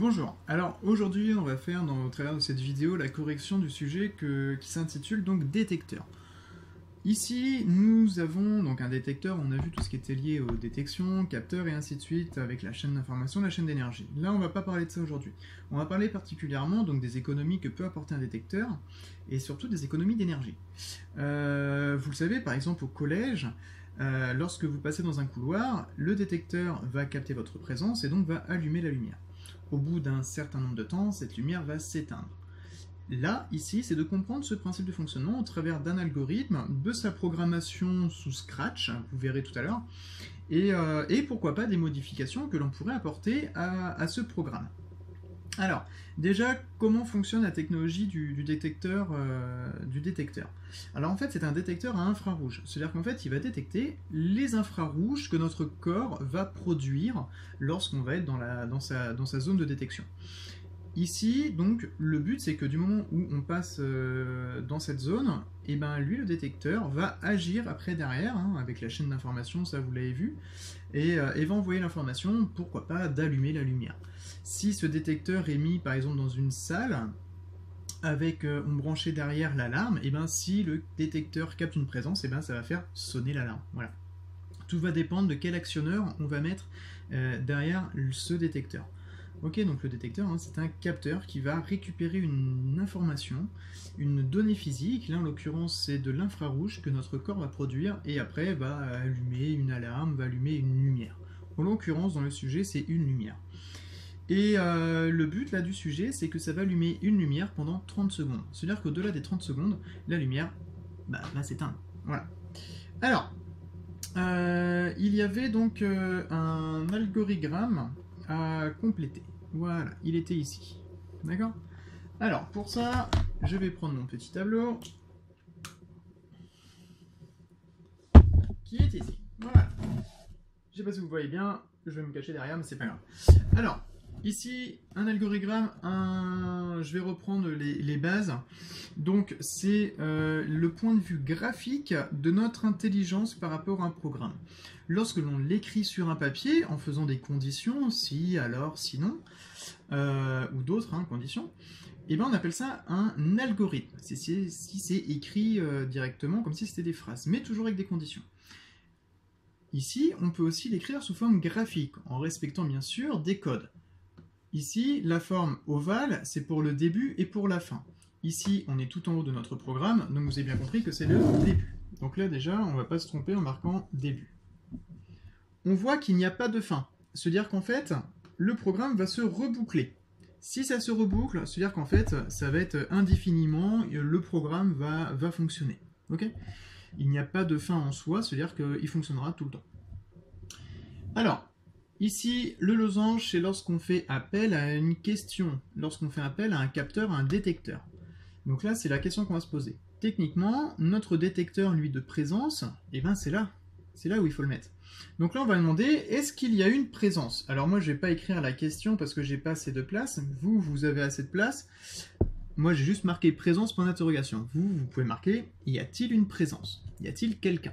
Bonjour, alors aujourd'hui on va faire au travers de cette vidéo la correction du sujet qui s'intitule donc détecteur. Ici nous avons donc un détecteur, on a vu tout ce qui était lié aux détections, capteurs et ainsi de suite avec la chaîne d'information, la chaîne d'énergie. Là on va pas parler de ça aujourd'hui, on va parler particulièrement donc des économies que peut apporter un détecteur et surtout des économies d'énergie. Vous le savez par exemple au collège, lorsque vous passez dans un couloir, le détecteur va capter votre présence et donc va allumer la lumière. Au bout d'un certain nombre de temps, cette lumière va s'éteindre. Là, ici, c'est de comprendre ce principe de fonctionnement au travers d'un algorithme, de sa programmation sous Scratch, vous verrez tout à l'heure, et pourquoi pas des modifications que l'on pourrait apporter à ce programme. Alors, déjà, comment fonctionne la technologie du détecteur, Alors en fait, c'est un détecteur à infrarouge, c'est-à-dire qu'en fait, il va détecter les infrarouges que notre corps va produire lorsqu'on va être dans sa zone de détection. Ici, donc, le but, c'est que du moment où on passe dans cette zone, et ben lui, le détecteur, va agir après derrière, avec la chaîne d'information, ça vous l'avez vu, et va envoyer l'information, pourquoi pas, d'allumer la lumière. Si ce détecteur est mis, par exemple, dans une salle, avec on branchait derrière l'alarme, et ben si le détecteur capte une présence, et ben ça va faire sonner l'alarme. Voilà. Tout va dépendre de quel actionneur on va mettre derrière ce détecteur. Ok, donc le détecteur, c'est un capteur qui va récupérer une information, une donnée physique, là en l'occurrence c'est de l'infrarouge que notre corps va produire, et après va allumer une alarme, va allumer une lumière. En l'occurrence dans le sujet c'est une lumière. Et le but là du sujet c'est que ça va allumer une lumière pendant 30 secondes. C'est-à-dire qu'au-delà des 30 secondes, la lumière va s'éteindre. Voilà. Alors, il y avait donc un algorithme à compléter. Voilà, il était ici. D'accord? Alors, pour ça, je vais prendre mon petit tableau. Qui est ici. Voilà. Je sais pas si vous voyez bien, je vais me cacher derrière, mais c'est pas grave. Alors, ici, un algorithme, je vais reprendre les bases. Donc, c'est le point de vue graphique de notre intelligence par rapport à un programme. Lorsque l'on l'écrit sur un papier, en faisant des conditions, si, alors, sinon, ou d'autres conditions, et ben on appelle ça un algorithme. Si c'est écrit directement, comme si c'était des phrases, mais toujours avec des conditions. Ici, on peut aussi l'écrire sous forme graphique, en respectant bien sûr des codes. Ici, la forme ovale, c'est pour le début et pour la fin. Ici, on est tout en haut de notre programme, donc vous avez bien compris que c'est le début. Donc là, déjà, on ne va pas se tromper en marquant début. On voit qu'il n'y a pas de fin. C'est-à-dire qu'en fait, le programme va se reboucler. Si ça se reboucle, c'est-à-dire qu'en fait, ça va être indéfiniment, le programme va fonctionner. Ok ? Il n'y a pas de fin en soi, c'est-à-dire qu'il fonctionnera tout le temps. Alors, ici, le losange, c'est lorsqu'on fait appel à une question, lorsqu'on fait appel à un capteur, à un détecteur. Donc là, c'est la question qu'on va se poser. Techniquement, notre détecteur, lui, de présence, eh ben c'est là où il faut le mettre. Donc là, on va demander, est-ce qu'il y a une présence? Alors moi, je ne vais pas écrire la question parce que j'ai pas assez de place. Vous avez assez de place. Moi, j'ai juste marqué présence, point d'interrogation. Vous pouvez marquer, y a-t-il une présence? Y a-t-il quelqu'un?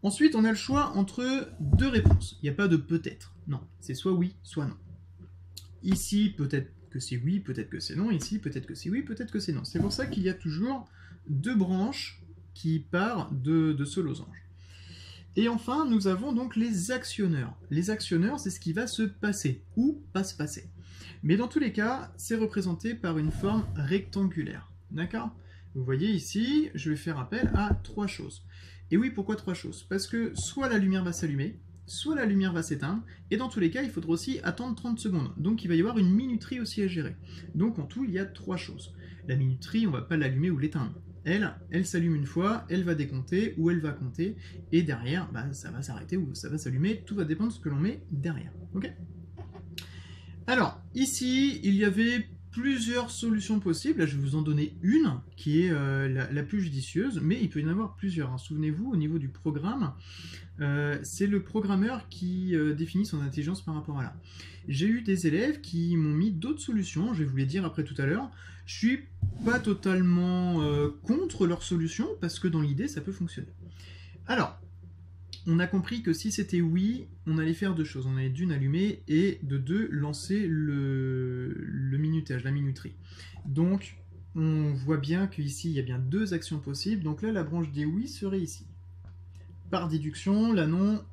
Ensuite, on a le choix entre deux réponses. Il n'y a pas de peut-être. Non, c'est soit oui, soit non. Ici, peut-être que c'est oui, peut-être que c'est non. Ici, peut-être que c'est oui, peut-être que c'est non. C'est pour ça qu'il y a toujours deux branches qui partent de ce losange. Et enfin, nous avons donc les actionneurs. Les actionneurs, c'est ce qui va se passer ou pas se passer. Mais dans tous les cas, c'est représenté par une forme rectangulaire. D'accord? Vous voyez ici, je vais faire appel à trois choses. Et oui, pourquoi trois choses? Parce que soit la lumière va s'allumer, soit la lumière va s'éteindre, et dans tous les cas, il faudra aussi attendre 30 secondes. Donc il va y avoir une minuterie aussi à gérer. Donc en tout, il y a trois choses. La minuterie, on ne va pas l'allumer ou l'éteindre. Elle s'allume une fois, elle va décompter ou elle va compter, et derrière, ça va s'arrêter ou ça va s'allumer, tout va dépendre de ce que l'on met derrière. Ok? Alors, ici, il y avait plusieurs solutions possibles. Là, je vais vous en donner une qui est la plus judicieuse, mais il peut y en avoir plusieurs. Souvenez-vous, au niveau du programme, c'est le programmeur qui définit son intelligence par rapport à là. J'ai eu des élèves qui m'ont mis d'autres solutions, je vais vous les dire après tout à l'heure. Je suis pas totalement contre leurs solutions, parce que dans l'idée, ça peut fonctionner. Alors, on a compris que si c'était oui, on allait faire deux choses. On allait d'une allumer et de deux lancer le minutage, la minuterie. Donc on voit bien qu'ici il y a bien deux actions possibles. Donc là la branche des oui serait ici. Par déduction, la non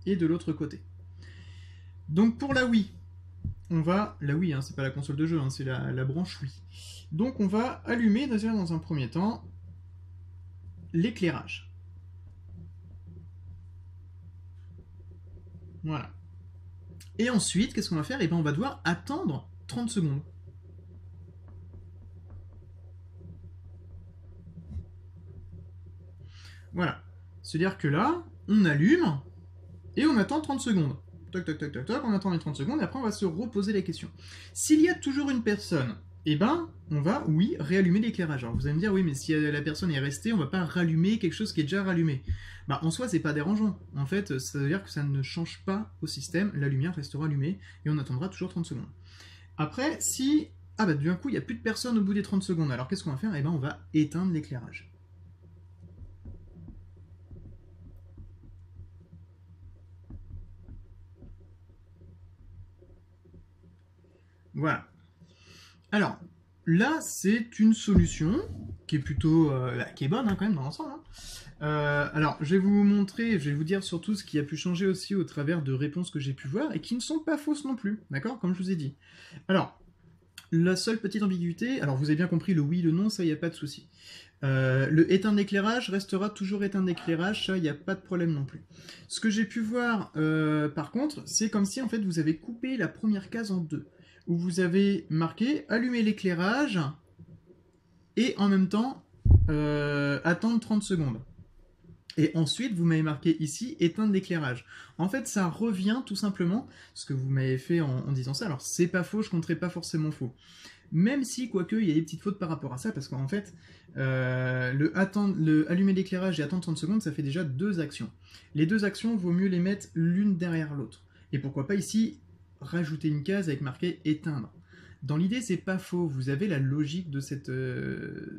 est de l'autre côté. Donc pour la oui, on va... La oui, hein, c'est pas la console de jeu, hein, c'est la branche oui. Donc on va allumer dans un premier temps l'éclairage. Voilà. Et ensuite, qu'est-ce qu'on va faire? Eh bien, on va devoir attendre 30 secondes. Voilà. C'est-à-dire que là, on allume et on attend 30 secondes. Toc, toc, toc, toc, toc, on attend les 30 secondes et après on va se reposer la question. S'il y a toujours une personne, eh ben, on va, oui, réallumer l'éclairage. Alors vous allez me dire, oui, mais si la personne est restée, on va pas rallumer quelque chose qui est déjà rallumé. Bah, en soi, c'est pas dérangeant. En fait, ça veut dire que ça ne change pas au système, la lumière restera allumée et on attendra toujours 30 secondes. Après, si... Ah bah, d'un coup, il n'y a plus de personne au bout des 30 secondes, alors qu'est-ce qu'on va faire? Eh ben, on va éteindre l'éclairage. Voilà. Alors, là, c'est une solution qui est plutôt... qui est bonne, hein, quand même, dans l'ensemble. Hein. Alors, je vais vous montrer, je vais vous dire surtout ce qui a pu changer aussi au travers de réponses que j'ai pu voir, et qui ne sont pas fausses non plus, d'accord? Comme je vous ai dit. Alors, la seule petite ambiguïté... Alors, vous avez bien compris, le oui, le non, ça, il n'y a pas de souci. Le éteindre l'éclairage restera toujours éteindre l'éclairage, ça, il n'y a pas de problème non plus. Ce que j'ai pu voir, par contre, c'est comme si, en fait, vous avez coupé la première case en deux. Où vous avez marqué allumer l'éclairage et en même temps attendre 30 secondes. Et ensuite, vous m'avez marqué ici éteindre l'éclairage. En fait, ça revient tout simplement ce que vous m'avez fait en disant ça. Alors, c'est pas faux, je compterai pas forcément faux. Même si, quoique, il y a des petites fautes par rapport à ça, parce qu'en fait, le allumer l'éclairage et attendre 30 secondes, ça fait déjà deux actions. Les deux actions, vaut mieux les mettre l'une derrière l'autre. Et pourquoi pas ici rajouter une case avec marqué éteindre. Dans l'idée, c'est pas faux, vous avez la logique de,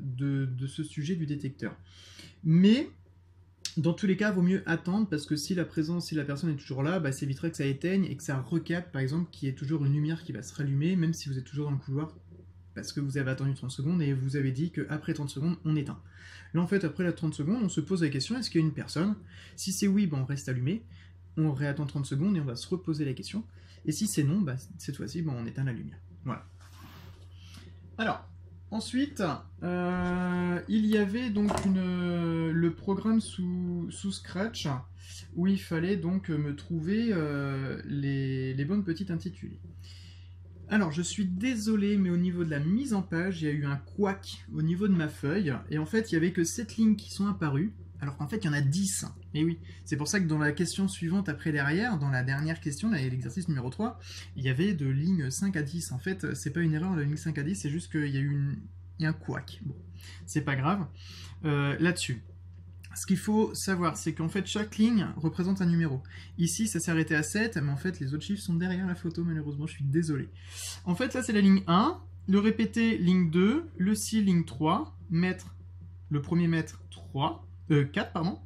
de ce sujet du détecteur. Mais, dans tous les cas, il vaut mieux attendre, parce que si la personne est toujours là, bah, ça éviterait que ça éteigne et que ça recapte, par exemple, qu'il y ait toujours une lumière qui va se rallumer, même si vous êtes toujours dans le couloir, parce que vous avez attendu 30 secondes et vous avez dit qu'après 30 secondes, on éteint. Là, en fait, après la 30 secondes, on se pose la question, est-ce qu'il y a une personne? Si c'est oui, bah, on reste allumé, on réattend 30 secondes et on va se reposer la question. Et si c'est non, bah, cette fois-ci, bah, on éteint la lumière. Voilà. Alors, ensuite, il y avait donc le programme sous Scratch où il fallait donc me trouver les bonnes petites intitulées. Alors, je suis désolé, mais au niveau de la mise en page, il y a eu un couac au niveau de ma feuille, et en fait, il n'y avait que 7 lignes qui sont apparues, alors qu'en fait, il y en a 10. Et oui, c'est pour ça que dans la question suivante, après derrière, dans la dernière question, l'exercice numéro 3, il y avait de lignes 5 à 10. En fait, c'est pas une erreur, la ligne 5 à 10, c'est juste qu'il y a eu un couac. Bon, c'est pas grave. Là-dessus. Ce qu'il faut savoir, c'est qu'en fait, chaque ligne représente un numéro. Ici, ça s'est arrêté à 7, mais en fait, les autres chiffres sont derrière la photo, malheureusement, je suis désolé. En fait, là, c'est la ligne 1, le répété, ligne 2, le si, ligne 3, mètre, le premier mètre, 4, pardon.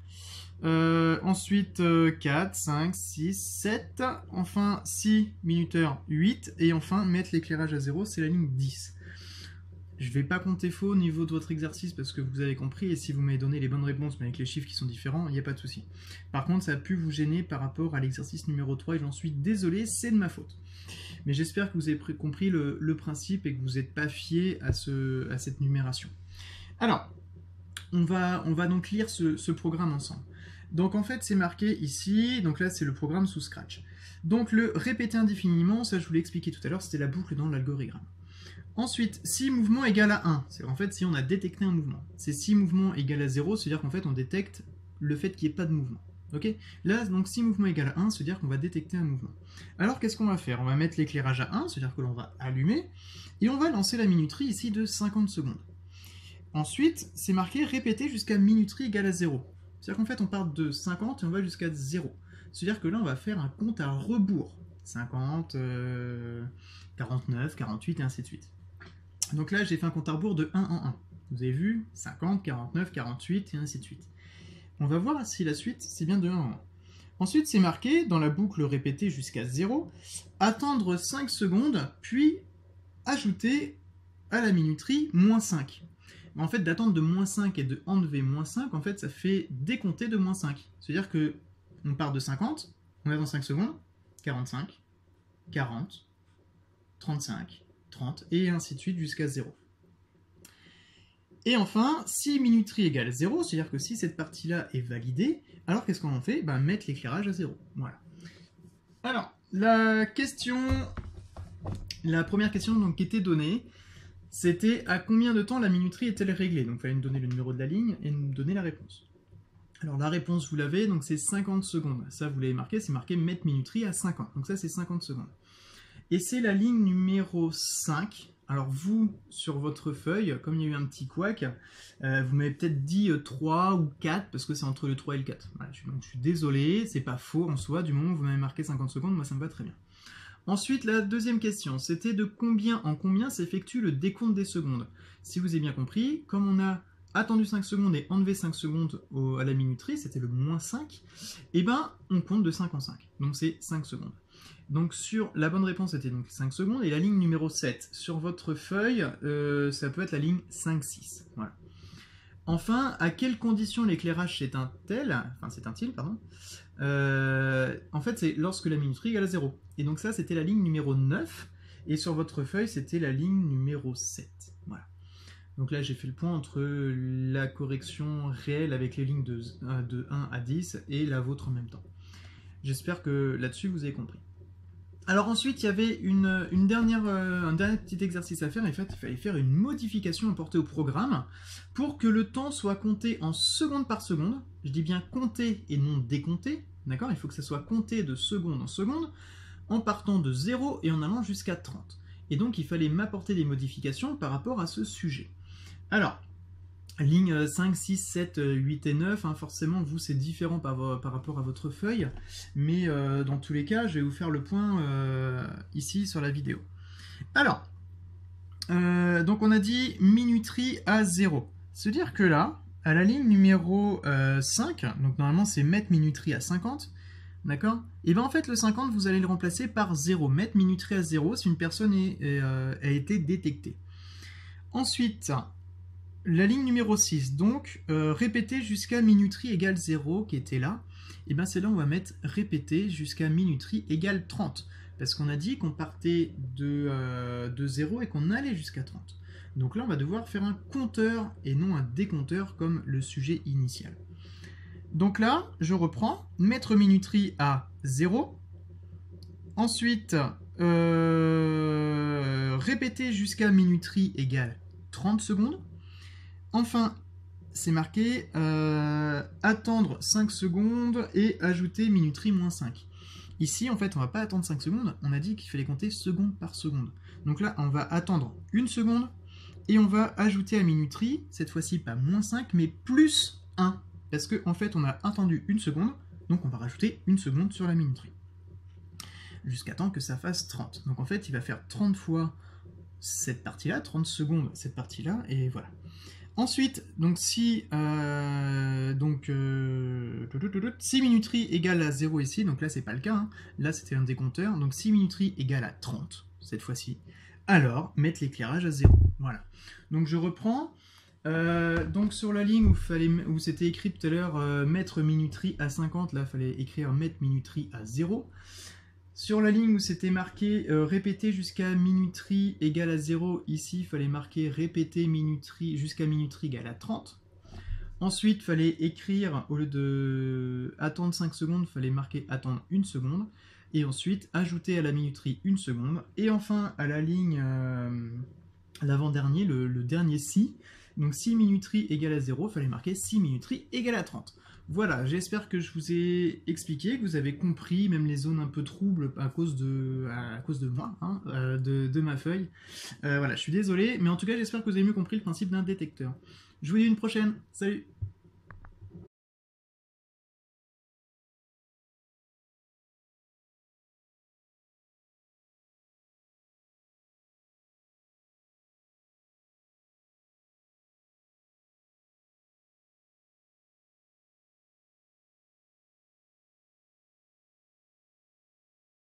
Ensuite, 4, 5, 6, 7, enfin, 6, minuteur, 8, et enfin, mettre l'éclairage à 0, c'est la ligne 10. Je ne vais pas compter faux au niveau de votre exercice parce que vous avez compris, et si vous m'avez donné les bonnes réponses mais avec les chiffres qui sont différents, il n'y a pas de souci. Par contre, ça a pu vous gêner par rapport à l'exercice numéro 3 et j'en suis désolé, c'est de ma faute. Mais j'espère que vous avez compris le principe et que vous n'êtes pas fié à cette numération. Alors, on va donc lire ce programme ensemble. Donc en fait, c'est marqué ici, donc là c'est le programme sous Scratch. Donc le répéter indéfiniment, ça je vous l'ai expliqué tout à l'heure, c'était la boucle dans l'algorithme. Ensuite, si mouvement égale à 1, c'est en fait si on a détecté un mouvement. C'est si mouvement égale à 0, c'est-à-dire qu'en fait on détecte le fait qu'il n'y ait pas de mouvement. Ok? Là, donc si mouvement égale à 1, c'est-à-dire qu'on va détecter un mouvement. Alors qu'est-ce qu'on va faire? On va mettre l'éclairage à 1, c'est-à-dire que l'on va allumer, et on va lancer la minuterie ici de 50 secondes. Ensuite, c'est marqué répéter jusqu'à minuterie égale à 0. C'est-à-dire qu'en fait on part de 50 et on va jusqu'à 0. C'est-à-dire que là on va faire un compte à rebours. 50, 49, 48 et ainsi de suite. Donc là, j'ai fait un compte à rebours de 1 en 1. Vous avez vu 50, 49, 48 et ainsi de suite. On va voir si la suite, c'est bien de 1 en 1. Ensuite, c'est marqué dans la boucle répétée jusqu'à 0, attendre 5 secondes, puis ajouter à la minuterie moins 5. En fait, d'attendre de moins 5 et de enlever moins 5, en fait, ça fait décompter de moins 5. C'est-à-dire que on part de 50, on attend 5 secondes, 45, 40, 35, 30, et ainsi de suite jusqu'à 0. Et enfin, si minuterie égale 0, c'est-à-dire que si cette partie-là est validée, alors qu'est-ce qu'on en fait? Mettre l'éclairage à 0. Voilà. Alors, la première question donc, qui était donnée, c'était à combien de temps la minuterie est-elle réglée? Donc il fallait nous donner le numéro de la ligne et nous donner la réponse. Alors la réponse, vous l'avez, donc c'est 50 secondes. Ça, vous l'avez marqué, c'est marqué mettre minuterie à 50. Donc ça, c'est 50 secondes. Et c'est la ligne numéro 5. Alors vous, sur votre feuille, comme il y a eu un petit couac, vous m'avez peut-être dit 3 ou 4, parce que c'est entre le 3 et le 4. Voilà, donc je suis désolé, c'est pas faux en soi, du moment où vous m'avez marqué 50 secondes, moi ça me va très bien. Ensuite, la deuxième question, c'était de combien en combien s'effectue le décompte des secondes. Si vous avez bien compris, comme on a attendu 5 secondes et enlevé 5 secondes à la minuterie, c'était le moins 5, et ben on compte de 5 en 5, donc c'est 5 secondes. Donc sur la bonne réponse c'était donc 5 secondes, et la ligne numéro 7, sur votre feuille, ça peut être la ligne 5-6, voilà. Enfin, à quelles conditions l'éclairage s'éteint-il, pardon. En fait, c'est lorsque la minuterie égale à 0. Et donc ça, c'était la ligne numéro 9, et sur votre feuille, c'était la ligne numéro 7. Voilà. Donc là, j'ai fait le point entre la correction réelle avec les lignes de 1 à 10 et la vôtre en même temps. J'espère que là-dessus, vous avez compris. Alors ensuite, il y avait un dernier petit exercice à faire. En fait, il fallait faire une modification apportée au programme pour que le temps soit compté en seconde par seconde. Je dis bien compté et non décompté. D'accord? Il faut que ça soit compté de seconde en seconde, en partant de 0 et en allant jusqu'à 30. Et donc, il fallait m'apporter des modifications par rapport à ce sujet. Alors, ligne 5, 6, 7, 8 et 9, hein, forcément, vous, c'est différent par rapport à votre feuille, mais dans tous les cas, je vais vous faire le point ici sur la vidéo. Alors, donc on a dit minuterie à 0. C'est-à-dire que là, à la ligne numéro 5, donc normalement c'est mettre minuterie à 50, d'accord? Et bien en fait, le 50, vous allez le remplacer par 0. Mettre minuterie à 0 si une personne a été détectée. Ensuite, la ligne numéro 6, donc répéter jusqu'à minuterie égale 0, qui était là, et bien c'est là où on va mettre répéter jusqu'à minuterie égale 30, parce qu'on a dit qu'on partait de 0 et qu'on allait jusqu'à 30. Donc là on va devoir faire un compteur et non un décompteur comme le sujet initial. Donc là, je reprends, mettre minuterie à 0, ensuite répéter jusqu'à minuterie égale 30 secondes, enfin, c'est marqué attendre 5 secondes et ajouter minuterie moins 5. Ici, en fait, on ne va pas attendre 5 secondes, on a dit qu'il fallait compter seconde par seconde. Donc là, on va attendre 1 seconde et on va ajouter à minuterie, cette fois-ci pas moins 5, mais plus 1. Parce qu'en fait, on a attendu 1 seconde, donc on va rajouter 1 seconde sur la minuterie. Jusqu'à temps que ça fasse 30. Donc en fait, il va faire 30 fois cette partie-là, 30 secondes cette partie-là, et voilà. Ensuite, donc si minuterie égale à 0 ici, donc là c'est pas le cas, hein, là c'était un décompteur, donc si minuterie égale à 30, cette fois-ci, alors mettre l'éclairage à 0. Voilà. Donc je reprends, donc sur la ligne où c'était écrit tout à l'heure mettre minuterie à 50, là il fallait écrire mettre minuterie à 0. Sur la ligne où c'était marqué répéter jusqu'à minuterie égale à 0, ici il fallait marquer répéter minuterie jusqu'à minuterie égale à 30. Ensuite, il fallait écrire, au lieu de attendre 5 secondes, il fallait marquer attendre 1 seconde. Et ensuite, ajouter à la minuterie 1 seconde. Et enfin, à la ligne, l'avant-dernier, le dernier si. Donc si minuterie égale à 0, il fallait marquer si minuterie égale à 30. Voilà, j'espère que je vous ai expliqué, que vous avez compris, même les zones un peu troubles à cause de moi, hein, de ma feuille. Voilà, je suis désolé, mais en tout cas, j'espère que vous avez mieux compris le principe d'un détecteur. Je vous dis à une prochaine, salut!